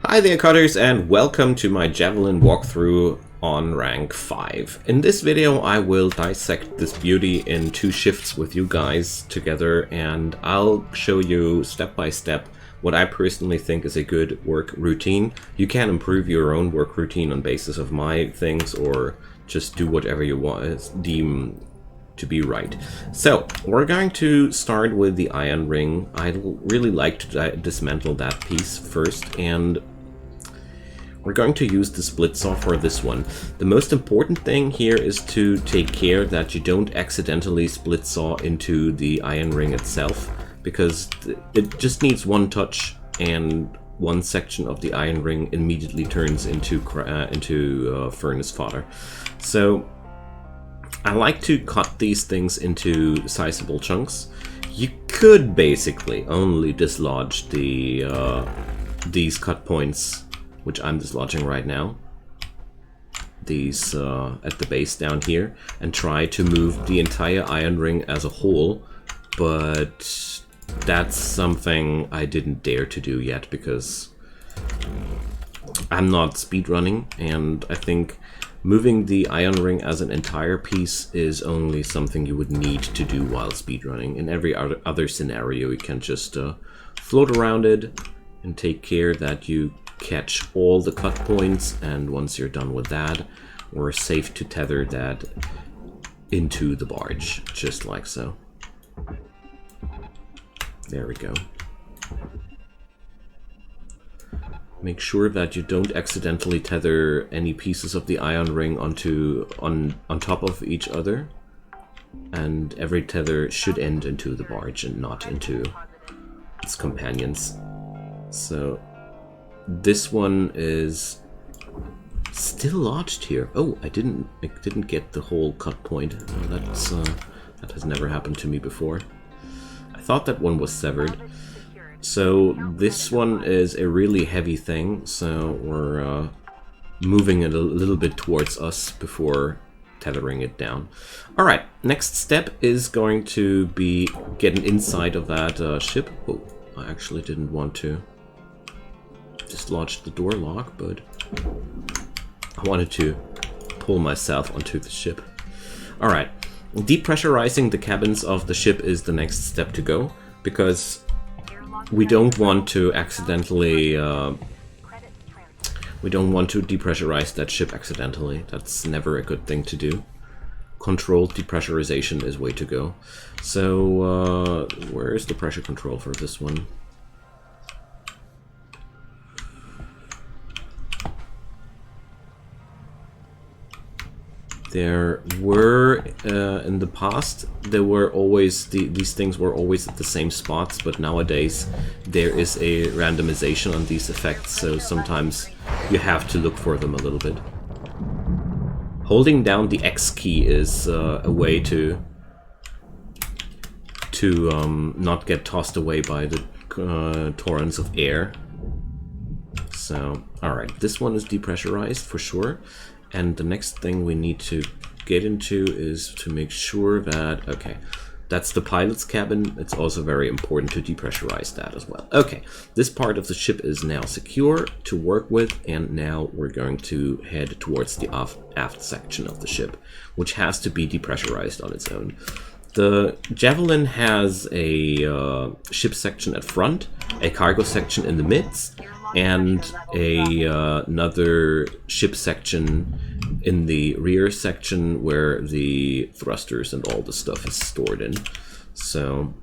Hi there cutters, and welcome to my Javelin walkthrough on rank 5. In this video I will dissect this beauty in 2 shifts with you guys together, and I'll show you step by step what I personally think is a good work routine. You can improve your own work routine on basis of my things, or just do whatever you want, deem to be right. So we're going to start with the iron ring. I'd really like to dismantle that piece first, and we're going to use the split saw for this one. The most important thing here is to take care that you don't accidentally split saw into the iron ring itself, because it just needs one touch and one section of the iron ring immediately turns into furnace fodder. So I like to cut these things into sizable chunks. You could basically only dislodge these cut points, which I'm dislodging right now, these at the base down here, and try to move the entire iron ring as a whole, but that's something I didn't dare to do yet because I'm not speedrunning, and I think moving the iron ring as an entire piece is only something you would need to do while speedrunning. In every other scenario, you can just float around it and take care that you catch all the cut points, and once you're done with that, we're safe to tether that into the barge, just like so. There we go. Make sure that you don't accidentally tether any pieces of the iron ring on top of each other, and every tether should end into the barge and not into its companions. So this one is still lodged here. Oh, I didn't get the whole cut point. Oh, that has never happened to me before. I thought that one was severed. So this one is a really heavy thing, so we're moving it a little bit towards us before tethering it down. Alright, next step is going to be getting inside of that ship. Oh, I actually didn't want to dislodge the door lock, but I wanted to pull myself onto the ship. Alright, depressurizing the cabins of the ship is the next step to go, because we don't want to accidentally we don't want to depressurize that ship accidentally. That's never a good thing to do. Controlled depressurization is way to go. So where is the pressure control for this one? There were, in the past, there were always, these things were always at the same spots, but nowadays there is a randomization on these effects, so sometimes you have to look for them a little bit. Holding down the X key is a way to not get tossed away by the torrents of air. So, alright, this one is depressurized for sure. And the next thing we need to get into is to make sure that, okay, that's the pilot's cabin. It's also very important to depressurize that as well. Okay, this part of the ship is now secure to work with, and now we're going to head towards the aft section of the ship, which has to be depressurized on its own. The Javelin has a ship section at front, a cargo section in the midst, and another ship section in the rear section where the thrusters and all the stuff is stored in. So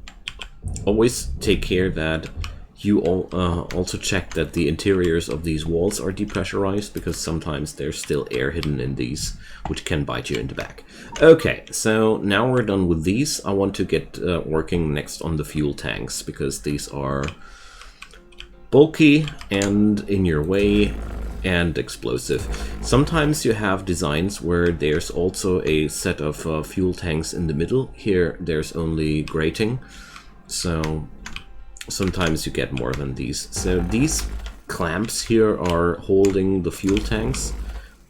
always take care that you also check that the interiors of these walls are depressurized, because sometimes there's still air hidden in these, which can bite you in the back. Okay, so now we're done with these. I want to get working next on the fuel tanks, because these are bulky and in your way and explosive. Sometimes you have designs where there's also a set of fuel tanks in the middle. Here there's only grating, so sometimes you get more than these. So these clamps here are holding the fuel tanks.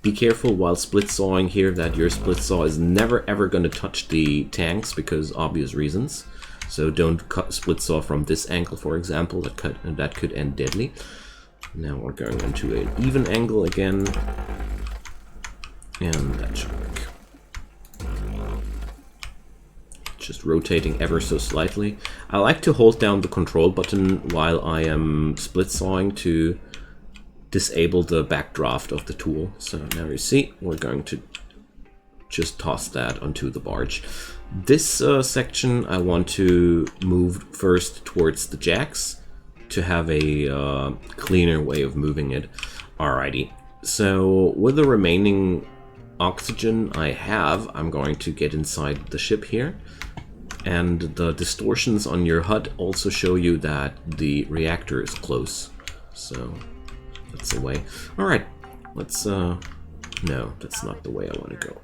Be careful while split sawing here that your split saw is never ever going to touch the tanks, because obvious reasons. So don't cut split saw from this angle, for example. That could end deadly. Now we're going into an even angle again. And that should work. Just rotating ever so slightly. I like to hold down the control button while I am split sawing to disable the backdraft of the tool. So now you see, we're going to just toss that onto the barge. This section I want to move first towards the jacks to have a cleaner way of moving it. Alrighty, so with the remaining oxygen I have, I'm going to get inside the ship here. And the distortions on your HUD also show you that the reactor is close. So that's the way. Alright, let's no, that's not the way I want to go.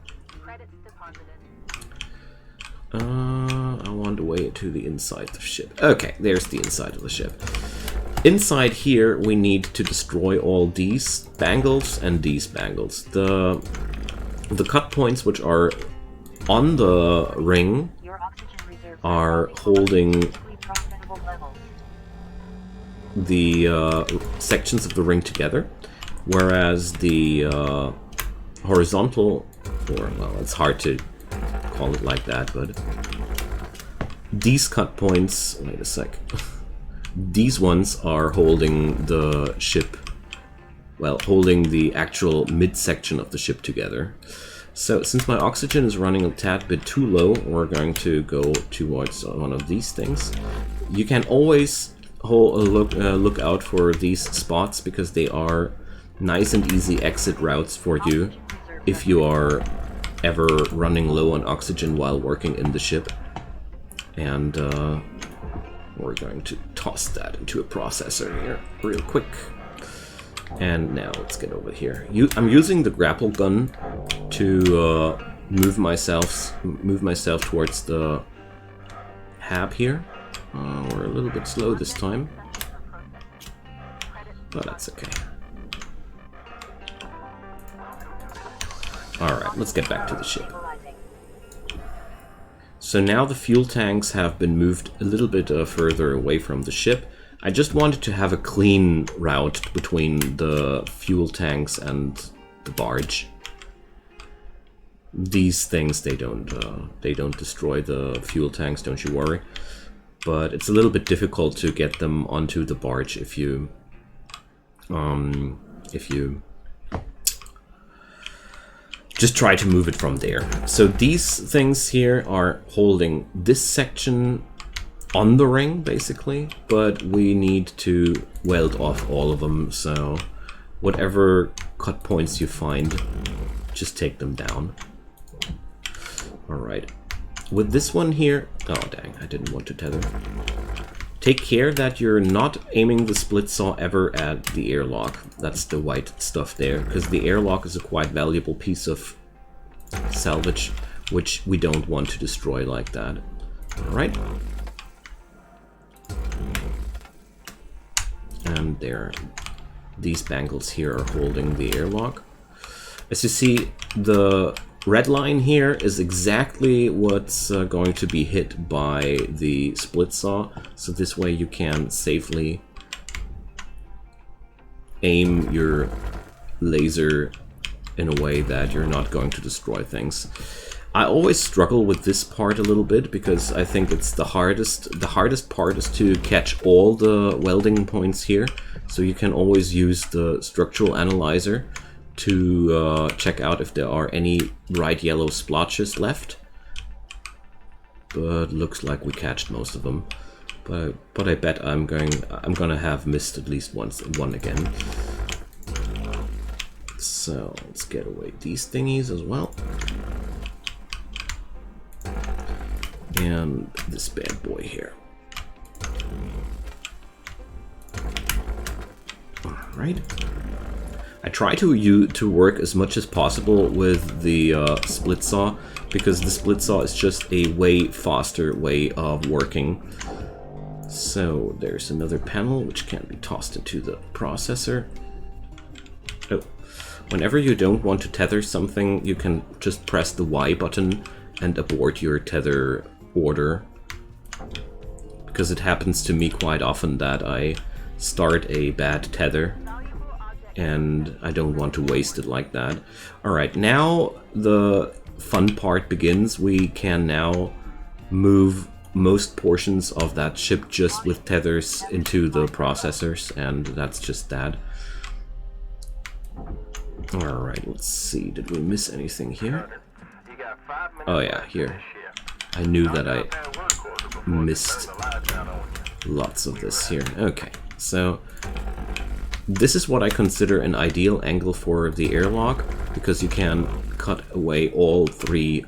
I want to weigh it to the inside of the ship. Okay, there's the inside of the ship. Inside here, we need to destroy all these bangles and these bangles. The cut points which are on the ring are holding the sections of the ring together, whereas the horizontal, or well, it's hard to call it like that, but these cut points, wait a sec, these ones are holding the ship, well, holding the actual midsection of the ship together. So since my oxygen is running a tad bit too low, we're going to go towards one of these things. You can always look out for these spots because they are nice and easy exit routes for you if you are ever running low on oxygen while working in the ship. And we're going to toss that into a processor here real quick. And now let's get over here. I'm using the grapple gun to move myself towards the hab here. We're a little bit slow this time, but that's okay. Alright, let's get back to the ship. So now the fuel tanks have been moved a little bit further away from the ship. I just wanted to have a clean route between the fuel tanks and the barge. These things, they don't destroy the fuel tanks, don't you worry. But it's a little bit difficult to get them onto the barge if you just try to move it from there. So these things here are holding this section on the ring, basically, but we need to weld off all of them, so whatever cut points you find, just take them down. Alright. With this one here, oh dang, I didn't want to tether. Take care that you're not aiming the split saw ever at the airlock. That's the white stuff there, because the airlock is a quite valuable piece of salvage, which we don't want to destroy like that. Alright. And there, these bangles here are holding the airlock. As you see, the red line here is exactly what's going to be hit by the split saw, so this way you can safely aim your laser in a way that you're not going to destroy things. I always struggle with this part a little bit because I think it's the hardest. The hardest part is to catch all the welding points here, so you can always use the structural analyzer to check out if there are any bright yellow splotches left. But looks like we catched most of them. But I bet I'm gonna have missed at least one again. So let's get away these thingies as well. And this bad boy here. Alright. I try to work as much as possible with the split saw, because the split saw is just a way faster way of working. So there's another panel which can be tossed into the processor. Oh. Whenever you don't want to tether something, you can just press the Y button and abort your tether order. Because it happens to me quite often that I start a bad tether and I don't want to waste it like that. Alright, now the fun part begins. We can now move most portions of that ship just with tethers into the processors, and that's just that. Alright, let's see. Did we miss anything here? Oh yeah, here. I knew that I missed lots of this here. Okay, so this is what I consider an ideal angle for the airlock, because you can cut away all 3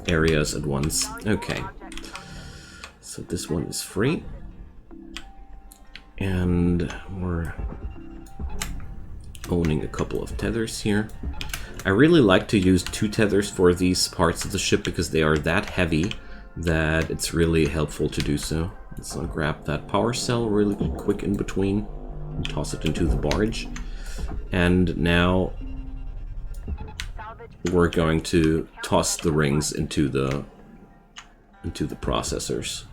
areas at once. Okay, so this one is free, and we're owning a couple of tethers here. I really like to use 2 tethers for these parts of the ship because they are that heavy that it's really helpful to do so. Let's grab that power cell really quick in between and toss it into the barge. And now we're going to toss the rings into the processors.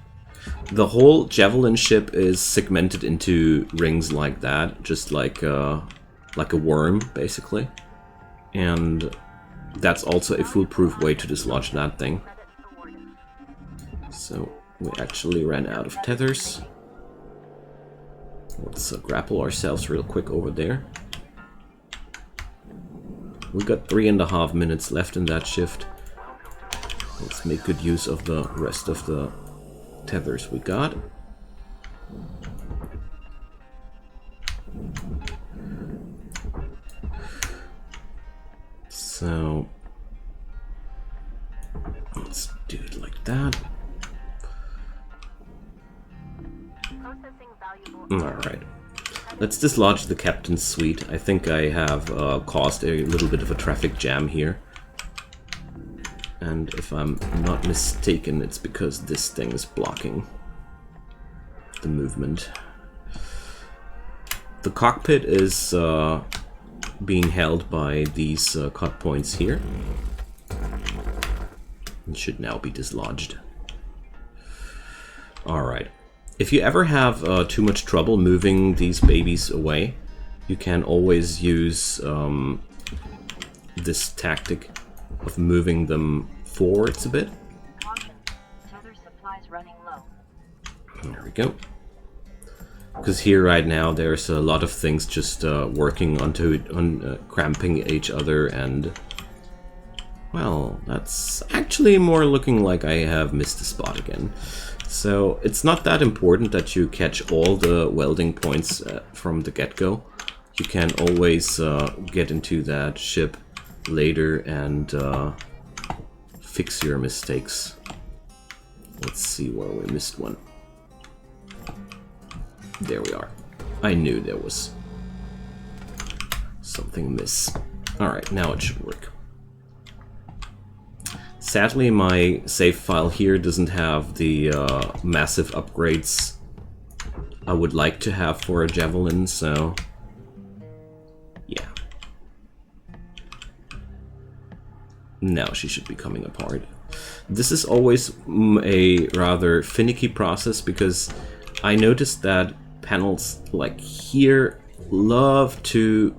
The whole Javelin ship is segmented into rings like that, just like a worm, basically. And that's also a foolproof way to dislodge that thing. So we actually ran out of tethers. Let's grapple ourselves real quick over there. We got 3.5 minutes left in that shift. Let's make good use of the rest of the tethers we got. So let's do it like that. Alright. Let's dislodge the captain's suite. I think I have caused a little bit of a traffic jam here. And if I'm not mistaken, it's because this thing is blocking the movement. The cockpit is being held by these cut points here. It should now be dislodged. Alright. If you ever have too much trouble moving these babies away, you can always use this tactic of moving them forwards a bit. There we go. Because here right now there's a lot of things just working on cramping each other, and well, that's actually more looking like I have missed a spot again. So it's not that important that you catch all the welding points from the get-go. You can always get into that ship later and fix your mistakes. Let's see where we missed one. There we are. I knew there was something amiss. Alright, now it should work. Sadly, my save file here doesn't have the massive upgrades I would like to have for a Javelin, so yeah. Now she should be coming apart. This is always a rather finicky process, because I noticed that panels like here love to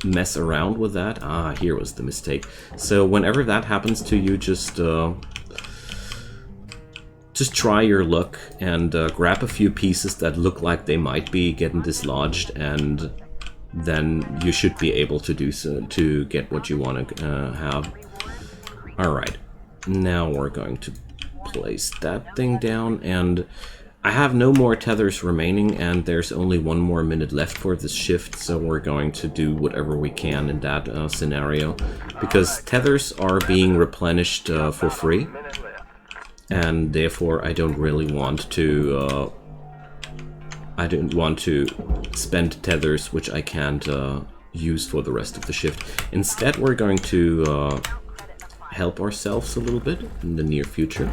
mess around with that. Ah, here was the mistake. So whenever that happens to you, just try your luck and grab a few pieces that look like they might be getting dislodged, and then you should be able to do so to get what you want to have. Alright, now we're going to place that thing down, and I have no more tethers remaining, and there's only 1 more minute left for this shift, so we're going to do whatever we can in that scenario, because tethers are being replenished for free, and therefore I don't really want to spend tethers which I can't use for the rest of the shift. Instead, we're going to help ourselves a little bit in the near future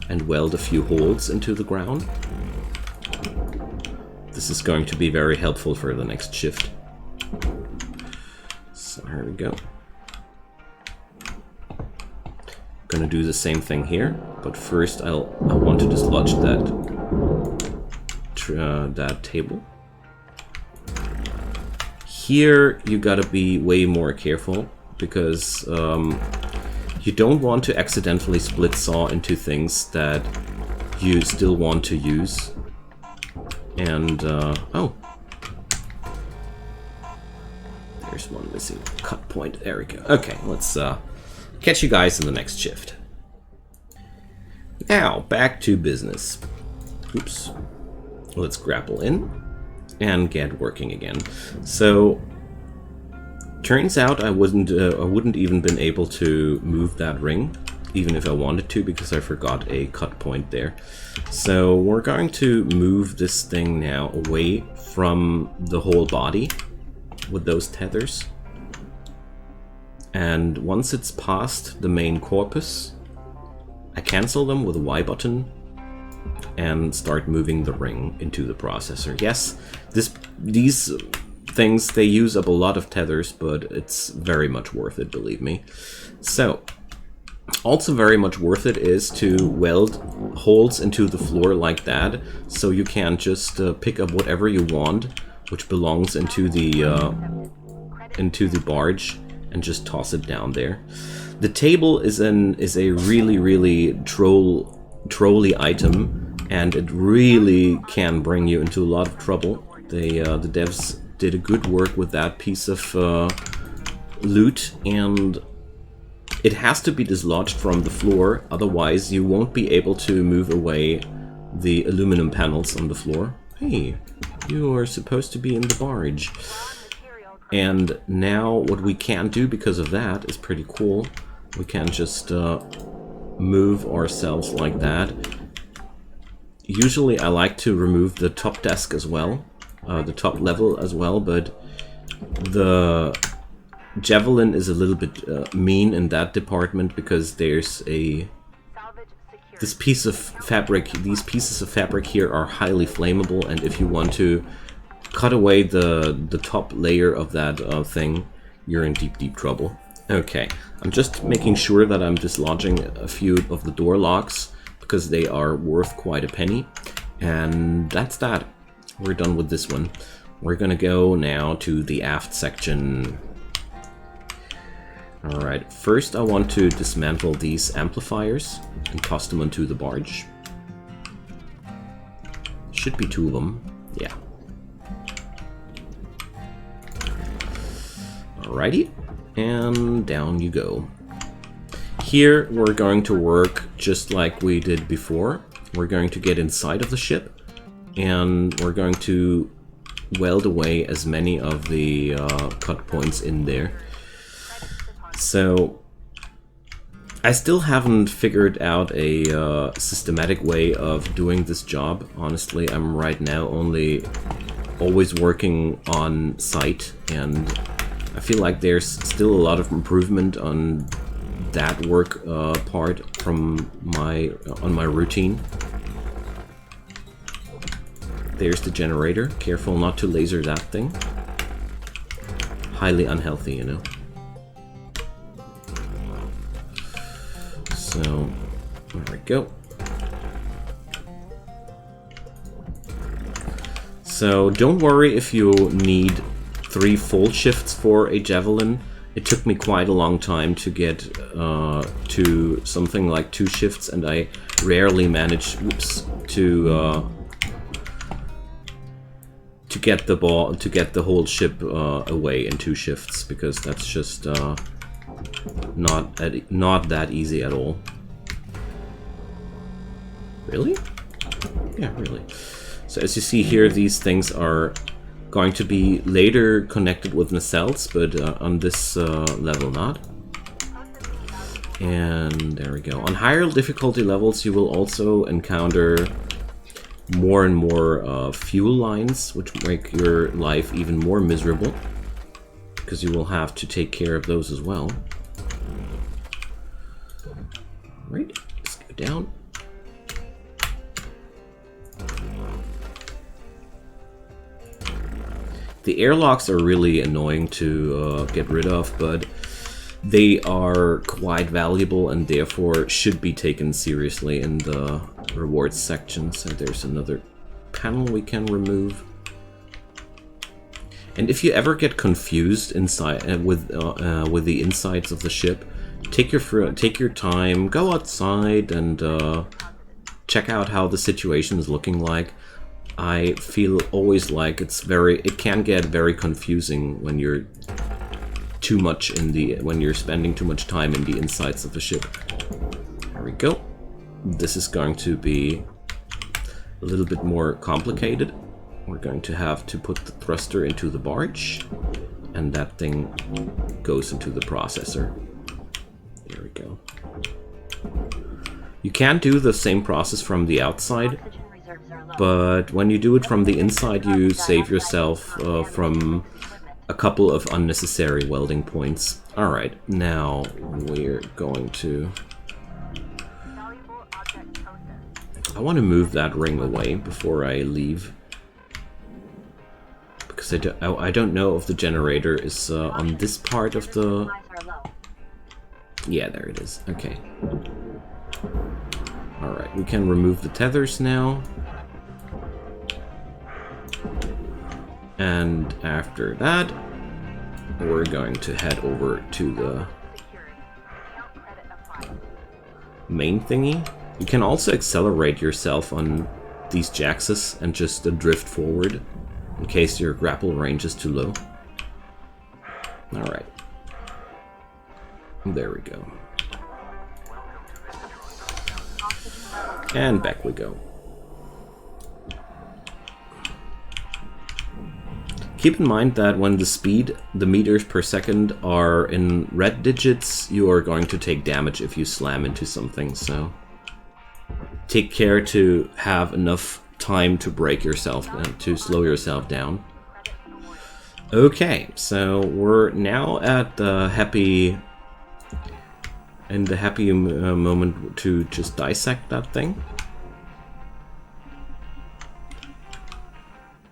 and weld a few holes into the ground. This is going to be very helpful for the next shift. So here we go. Gonna do the same thing here, but first I want to dislodge that table. Here you gotta be way more careful, because you don't want to accidentally split saw into things that you still want to use. And, oh. There's one missing cut point. There we go. Okay, let's catch you guys in the next shift. Now, back to business. Oops. Let's grapple in and get working again. So, turns out I wouldn't even been able to move that ring, even if I wanted to, because I forgot a cut point there. So we're going to move this thing now away from the whole body with those tethers. And once it's past the main corpus, I cancel them with a Y button and start moving the ring into the processor. Yes, these things, they use up a lot of tethers, but it's very much worth it, believe me. So, also very much worth it is to weld holes into the floor like that, so you can just pick up whatever you want, which belongs into the barge, and just toss it down there. The table is a really trolly item, and it really can bring you into a lot of trouble. The devs did a good work with that piece of loot, and it has to be dislodged from the floor, otherwise you won't be able to move away the aluminum panels on the floor. Hey, you are supposed to be in the barge. And now what we can do because of that is pretty cool. We can just move ourselves like that. Usually I like to remove the top desk as well, the top level as well, but the Javelin is a little bit mean in that department, because there's this piece of fabric, these pieces of fabric here are highly flammable, and if you want to cut away the top layer of that thing, you're in deep trouble. Okay, I'm just making sure that I'm dislodging a few of the door locks, because they are worth quite a penny. And that's that. We're done with this one. We're gonna go now to the aft section. Alright, first I want to dismantle these amplifiers and toss them onto the barge. Should be two of them, yeah. Alrighty, and down you go. Here we're going to work just like we did before. We're going to get inside of the ship, and we're going to weld away as many of the cut points in there. So, I still haven't figured out a systematic way of doing this job. Honestly, I'm right now always working on site, and I feel like there's still a lot of improvement on that work part from on my routine. There's the generator. Careful not to laser that thing. Highly unhealthy, you know. So, there we go. So, don't worry if you need 3 full shifts for a Javelin. It took me quite a long time to get to something like 2 shifts, and I rarely manage to get the whole ship away in 2 shifts, because that's just not that easy at all. Really? Yeah, really. So as you see here, these things are going to be later connected with nacelles, but on this level not. And there we go. On higher difficulty levels you will also encounter more and more fuel lines, which make your life even more miserable, because you will have to take care of those as well. Right, let's go down. The airlocks are really annoying to get rid of, but they are quite valuable and therefore should be taken seriously in the rewards section. So there's another panel we can remove. And if you ever get confused inside with the insides of the ship, take your time, go outside and check out how the situation is looking like. I feel always like it can get very confusing when you're when you're spending too much time in the insides of the ship. There we go. This is going to be a little bit more complicated. We're going to have to put the thruster into the barge, and that thing goes into the processor. There we go. You can do the same process from the outside, but when you do it from the inside, you save yourself from a couple of unnecessary welding points. Alright, now we're going to... I want to move that ring away before I leave, because I don't know if the generator is on this part of the... Yeah, there it is. Okay. Alright, we can remove the tethers now. And after that, we're going to head over to the main thingy. You can also accelerate yourself on these jaxes and just drift forward in case your grapple range is too low. Alright. There we go. And back we go. Keep in mind that when the meters per second are in red digits, you are going to take damage if you slam into something, so take care to have enough time to break yourself, to slow yourself down. Okay, so we're now at the happy moment to just dissect that thing.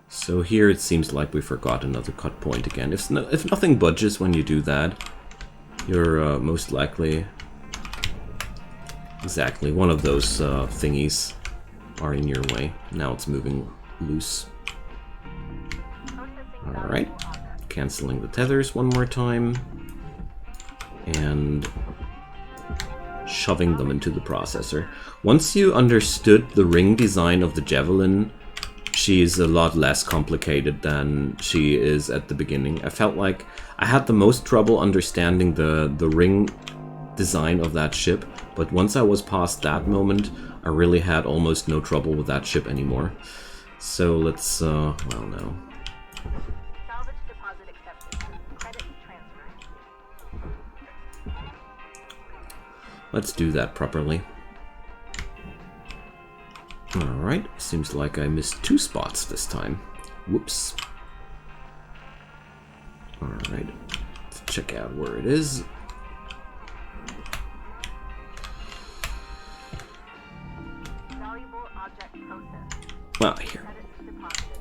So here it seems like we forgot another cut point again. If nothing budges when you do that, you're most likely... Exactly, one of those thingies are in your way. Now it's moving loose. Alright, cancelling the tethers one more time. And shoving them into the processor. Once you understood the ring design of the Javelin, she is a lot less complicated than she is at the beginning. I felt like I had the most trouble understanding the ring design of that ship, but once I was past that moment, I really had almost no trouble with that ship anymore. So let's, well, no. Salvage deposit accepted. Credit transfer. Let's do that properly. Alright, seems like I missed 2 spots this time. Whoops. Alright, let's check out where it is. Valuable object processed. Well, here. Credit deposited.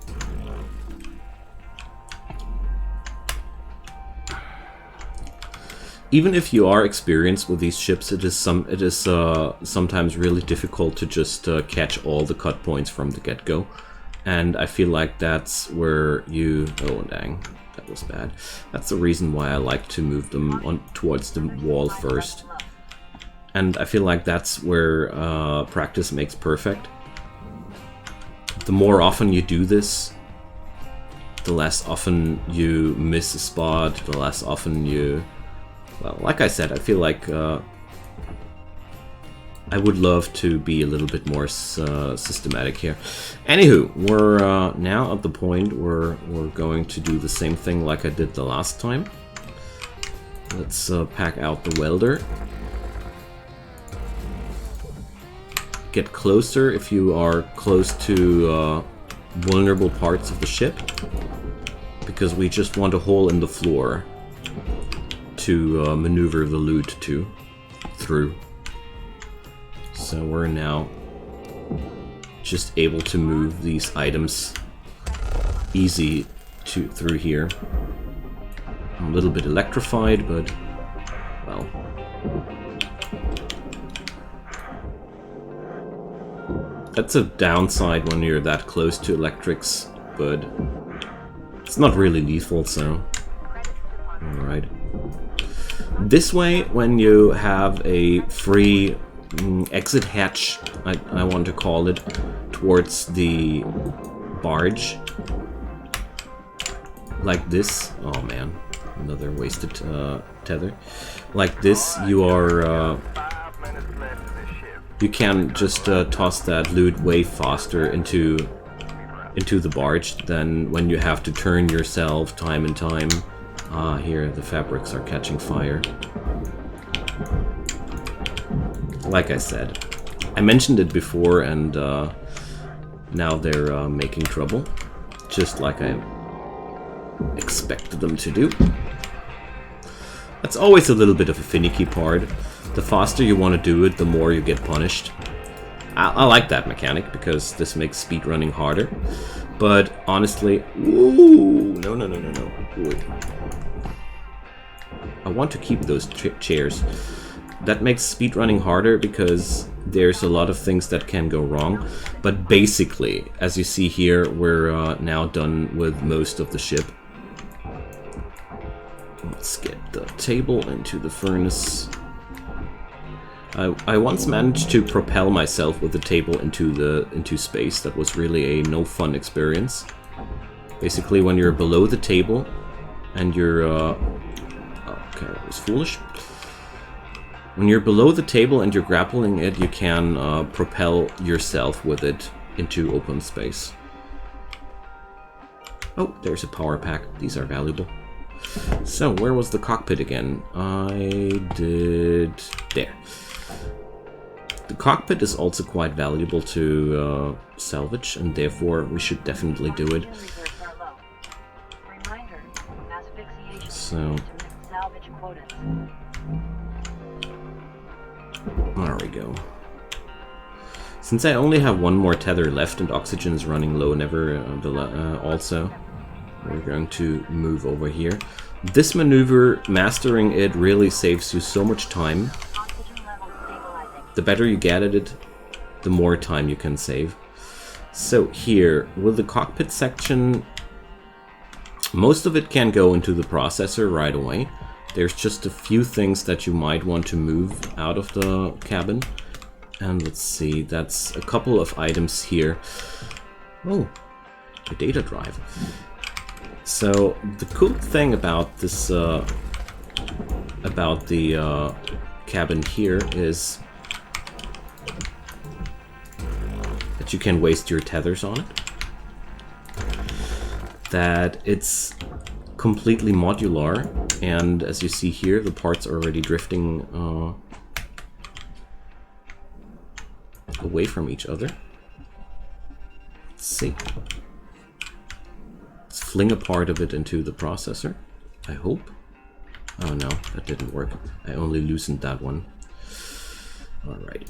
Even if you are experienced with these ships, it is sometimes really difficult to just catch all the cut points from the get-go. And I feel like that's where you... Oh, dang. That was bad. That's the reason why I like to move them on towards the wall first. And I feel like that's where practice makes perfect. The more often you do this, the less often you miss a spot, the less often you... Well, like I said, I feel like I would love to be a little bit more systematic here. Anywho, we're now at the point where we're going to do the same thing like I did the last time. Let's pack out the welder. Get closer if you are close to vulnerable parts of the ship, because we just want a hole in the floor to maneuver the loot through. So we're now just able to move these items easy through here. I'm a little bit electrified, but well. That's a downside when you're that close to electrics, but It's not really lethal, so... Alright. This way, when you have a free exit hatch, I want to call it, towards the barge, like this... Oh man, another wasted tether. Like this, you are... you can just toss that loot way faster into the barge than when you have to turn yourself time and time. Ah, here the fabrics are catching fire. Like I said, I mentioned it before, and now they're making trouble, just like I expected them to do. That's always a little bit of a finicky part. The faster you want to do it, the more you get punished. I like that mechanic, because this makes speedrunning harder. But honestly... Ooh, no. Wait. I want to keep those chairs. That makes speedrunning harder, because there's a lot of things that can go wrong. But basically, as you see here, we're now done with most of the ship. Let's get the table into the furnace. I once managed to propel myself with the table into space. That was really a no fun experience. Basically, when you're below the table and you're okay, that was foolish. When you're below the table and you're grappling it, you can propel yourself with it into open space. Oh, there's a power pack. These are valuable. So, where was the cockpit again? I did... there. The cockpit is also quite valuable to salvage, and therefore we should definitely do it. So... there we go. Since I only have one more tether left and oxygen is running low also, we're going to move over here. This maneuver, mastering it, really saves you so much time. The better you get at it, the more time you can save. So here, with the cockpit section, most of it can go into the processor right away. There's just a few things that you might want to move out of the cabin. And let's see, that's a couple of items here. Oh, a data drive. So the cool thing about this, about the cabin here is that you can waste your tethers on it. That it's completely modular, and as you see here, the parts are already drifting away from each other. Let's see. Let's fling a part of it into the processor, I hope. Oh no, that didn't work. I only loosened that one. Alright.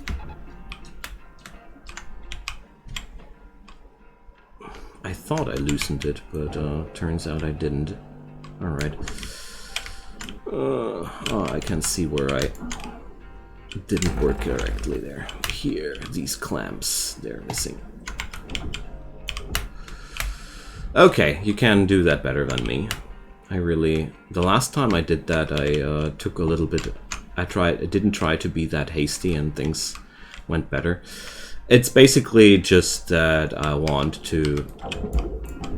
I thought I loosened it, but turns out I didn't. Alright. Oh, I can see where I didn't work correctly there. Here, these clamps, they're missing. Okay, you can do that better than me. The last time I did that, I took a little bit... I didn't try to be that hasty, and things went better. It's basically just that I want to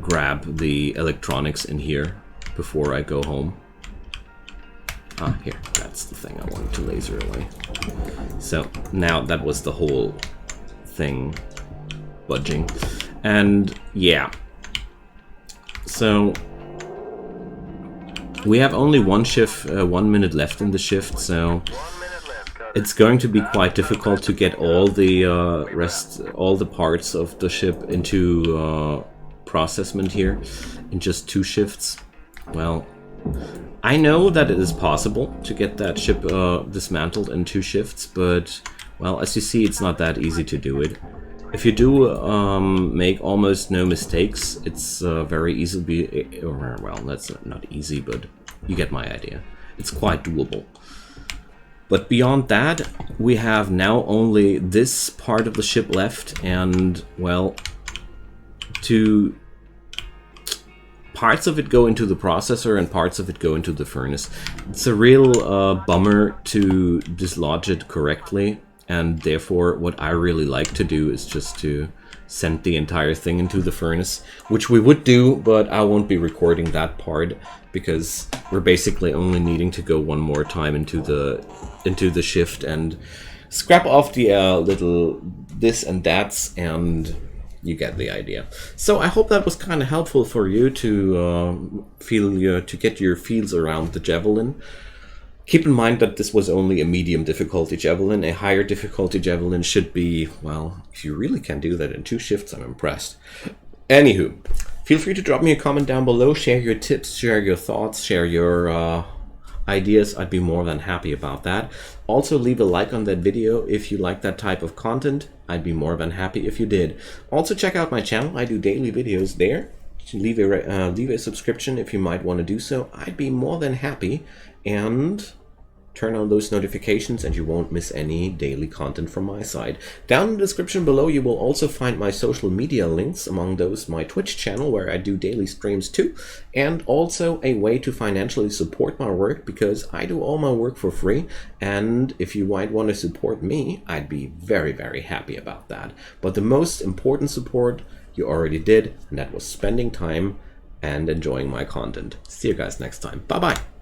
grab the electronics in here before I go home. Ah, here, that's the thing I wanted to laser away. So, now that was the whole thing budging. And, yeah. So, we have only one shift, 1 minute left in the shift, so it's going to be quite difficult to get all the all the parts of the ship into processment here in just 2 shifts. Well, I know that it is possible to get that ship dismantled in 2 shifts, but, well, as you see, it's not that easy to do it. If you do make almost no mistakes, it's very easily... well, that's not easy, but you get my idea. It's quite doable. But beyond that, we have now only this part of the ship left, and, well, to parts of it go into the processor and parts of it go into the furnace. It's a real bummer to dislodge it correctly, and therefore what I really like to do is just to send the entire thing into the furnace, which we would do, but I won't be recording that part because we're basically only needing to go one more time into the shift and scrap off the little this and that's, and you get the idea. So I hope that was kind of helpful for you to to get your feels around the Javelin. Keep in mind that this was only a medium difficulty Javelin. A higher difficulty Javelin should be, well, if you really can do that in 2 shifts, I'm impressed. Anywho, feel free to drop me a comment down below, share your tips, share your thoughts, share your ideas. I'd be more than happy about that. Also, leave a like on that video if you like that type of content. I'd be more than happy if you did. Also, check out my channel. I do daily videos there. Leave a subscription if you might want to do so. I'd be more than happy. And turn on those notifications and you won't miss any daily content from my side. Down in the description below you will also find my social media links, among those my Twitch channel where I do daily streams too, and also a way to financially support my work, because I do all my work for free, and if you might want to support me, I'd be very, very happy about that. But the most important support you already did, and that was spending time and enjoying my content. See you guys next time. Bye bye.